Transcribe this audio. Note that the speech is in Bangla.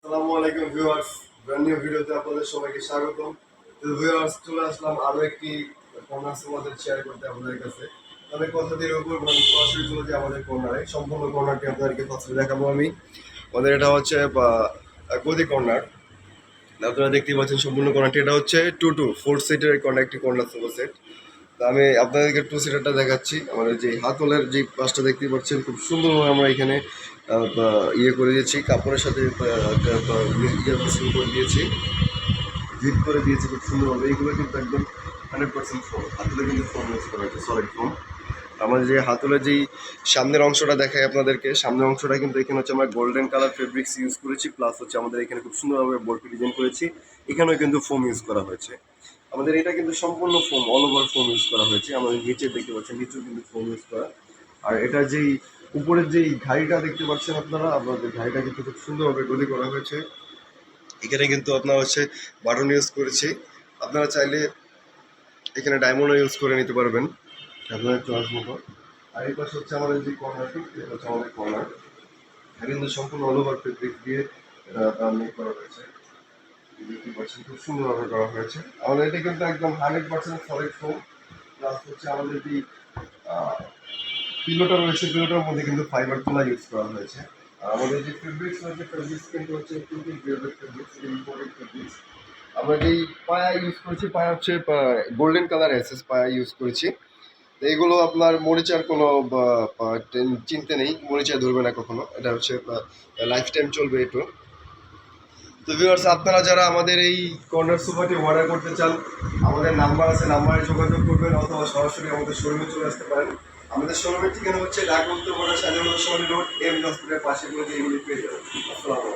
আসসালামু আলাইকুম ভিউয়ার্স, ব্র্যান্ড নিউ ভিডিওতে আপনাদের সবাইকে স্বাগতম। তো ভিউয়ার্স, চলে আসলাম আরো একটি কর্নার আমাদের শেয়ার করতে আপনাদের কাছে। তবে কথা দিয়ে উপর সরাসরি চলে যাই আমাদের কর্নারে। সম্পূর্ণ কর্নারটি আপনাদেরকে ফার্স্টে দেখাবো আমি। আমাদের এটা হচ্ছে গদি কর্নার। আপনারা দেখতেই পাচ্ছেন সম্পূর্ণ কর্নারটি। এটা হচ্ছে 4 সিটের কর্নার, একটি কর্নার সোফা সেট। তো আমি আপনাদেরকে 2 সিটারটা দেখাচ্ছি। আমাদের যে হাতলের যে পাশটা দেখতে পাচ্ছেন, খুব সুন্দরভাবে আমরা এখানে ইয়ে করে দিয়েছি, কাপড়ের সাথে করে দিয়েছি, জিপ করে দিয়েছি খুব সুন্দরভাবে। এইগুলো কিন্তু একদম 100% ফোম, হাতলে কিন্তু ফোম ইউজ করা হয়েছে, সলিড ফোম। আমাদের যে হাতলের যেই সামনের অংশটা দেখায় আপনাদেরকে, সামনের অংশটা কিন্তু এখানে হচ্ছে আমরা গোল্ডেন কালার ফেব্রিক্স ইউজ করেছি, প্লাস হচ্ছে আমাদের এখানে খুব সুন্দরভাবে বলপি ডিজাইন করেছি, এখানেও কিন্তু ফোম ইউজ করা হয়েছে। আমাদের এটা কিন্তু সম্পূর্ণ foam, all over foam use করা হয়েছে। আমাদের নিচে দেখতে পাচ্ছেন, নিচেও কিন্তু ফোম ইউজ করা। আর এটা যেই উপরের যেই ঘাড়িটা দেখতে পাচ্ছেন আপনারা, আপনাদের ঘাড়িটা কিন্তু খুব সুন্দরভাবে গদি করা হয়েছে। এখানে কিন্তু আপনার হচ্ছে বাটন ইউজ করেছি, আপনারা চাইলে এখানে ডায়মন্ডও ইউজ করে নিতে পারবেন আপনাদের চয়েস মতো। আর এই পাশে হচ্ছে আমাদের যে কর্নারটি, এটা হচ্ছে আমাদের কর্নার। এটা কিন্তু সম্পূর্ণ অল ওভার ফেব্রিক দিয়ে মেক করা হয়েছে, দেখতে পাচ্ছেন খুব সুন্দরভাবে করা হয়েছে। আমাদের এটা কিন্তু একদম 100% সলিড ফোম, প্লাস হচ্ছে আমাদের যে পিলোটা রয়েছে, পিলোটার মধ্যে কিন্তু ফাইবার তোলা ইউজ করা হয়েছে। আর আমাদের যে ফেব্রিক্স রয়েছে, ফেব্রিক্স কিন্তু হচ্ছে ফেব্রিক্স, ইম্পোর্টেড ফেব্রিক্স। আমরা যেই পায়া ইউজ করেছি, পায়া হচ্ছে গোল্ডেন কালার এসএস পায়া ইউজ করেছি। এইগুলো আপনার মরিচার কোনো চিনতে নেই, মরিচা ধরবে না কখনো, এটা হচ্ছে লাইফ টাইম চলবে একটু। তো ভিউয়ার্স, আপনারা যারা আমাদের এই কর্নার সোফাটি অর্ডার করতে চান, আমাদের নাম্বার আছে, নাম্বারে যোগাযোগ করবেন, অথবা সরাসরি আমাদের শোরুমে চলে আসতে পারেন। আমাদের শোরুমের ঠিকানা হচ্ছে ঢাকা উত্তরপাড়া শাহজাহান রোড, এম হসপিটালের পাশে, এগুলি পেয়ে যাবেন। আসসালামু আলাইকুম।